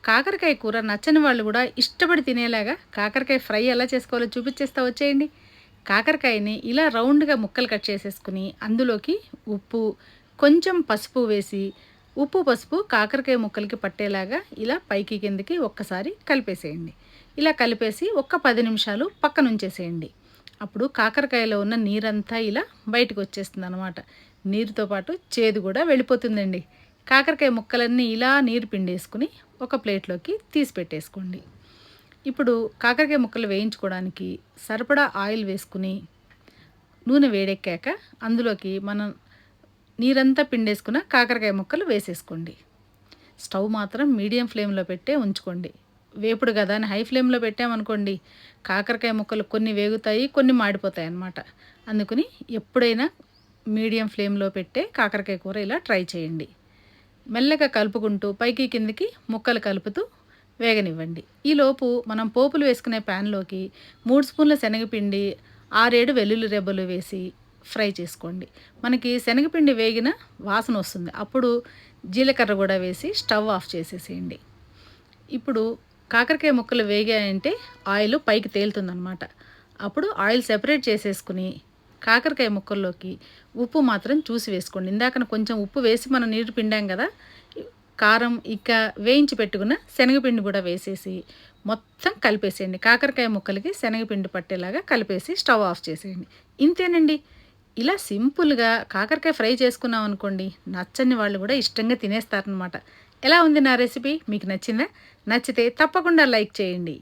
కాకరకాయ కూర నచ్చని వాళ్ళు కూడా ఇష్టపడి తినేలాగా కాకరకాయ ఫ్రై ఎలా చేసుకోవాలో చూపించేస్తా వచ్చేయండి. కాకరకాయని ఇలా రౌండ్‌గా ముక్కలు కట్ చేసేసుకొని అందులోకి ఉప్పు, కొంచెం పసుపు వేసి ఉప్పు, పసుపు కాకరకాయ ముక్కలకి పట్టేలాగా ఇలా పైకి కిందకి ఒక్కసారి కలిపేసేయండి. ఇలా కలిపేసి ఒక్క 10 నిమిషాలు పక్కనుంచేసేయండి. అప్పుడు కాకరకాయలో ఉన్న నీరంతా ఇలా బయటకొచ్చేస్తుందనమాట. నీరుతో పాటు చేదు కూడా వెళ్ళిపోతుందండి. కాకరకాయ ముక్కలన్నీ ఇలా నీరు పిండేసుకొని ఒక ప్లేట్లోకి తీసి పెట్టేసుకోండి. ఇప్పుడు కాకరకాయ ముక్కలు వేయించుకోవడానికి సరిపడా ఆయిల్ వేసుకుని నూనె వేడెక్కాక అందులోకి మనం నీరంతా పిండేసుకున్న కాకరకాయ ముక్కలు వేసేసుకోండి. స్టవ్ మాత్రం మీడియం ఫ్లేమ్లో పెట్టే ఉంచుకోండి. వేపుడు కదా అని హై ఫ్లేమ్లో పెట్టామనుకోండి కాకరకాయ ముక్కలు కొన్ని వేగుతాయి, కొన్ని మాడిపోతాయి అన్నమాట. అందుకని ఎప్పుడైనా మీడియం ఫ్లేమ్లో పెట్టే కాకరకాయ కూర ఇలా ట్రై చేయండి. మెల్లగా కలుపుకుంటూ పైకి కిందకి ముక్కలు కలుపుతూ వేగనివ్వండి. ఈలోపు మనం పోపులు వేసుకునే ప్యాన్లోకి 3 స్పూన్ల శనగపిండి, 6, 7 వెల్లుల్లి రెబ్బలు వేసి ఫ్రై చేసుకోండి. మనకి శనగపిండి వేగిన వాసన వస్తుంది. అప్పుడు జీలకర్ర కూడా వేసి స్టవ్ ఆఫ్ చేసేసేయండి. ఇప్పుడు కాకరకాయ ముక్కలు వేగాయంటే ఆయిల్ పైకి తేలుతుందనమాట. అప్పుడు ఆయిల్ సెపరేట్ చేసేసుకుని కాకరకాయ ముక్కల్లోకి ఉప్పు మాత్రం చూసి వేసుకోండి. ఇందాకన కొంచెం ఉప్పు వేసి మనం నీరు పిండాం కదా, కారం ఇక వేయించి పెట్టుకున్న శనగపిండి కూడా వేసేసి మొత్తం కలిపేసేయండి. కాకరకాయ ముక్కలకి శనగపిండి పట్టేలాగా కలిపేసి స్టవ్ ఆఫ్ చేసేయండి. ఇంతేనండి. ఇలా సింపుల్గా కాకరకాయ ఫ్రై చేసుకున్నాం అనుకోండి, నచ్చని వాళ్ళు కూడా ఇష్టంగా తినేస్తారనమాట. ఎలా ఉంది నా రెసిపీ? మీకు నచ్చిందా? నచ్చితే తప్పకుండా లైక్ చేయండి.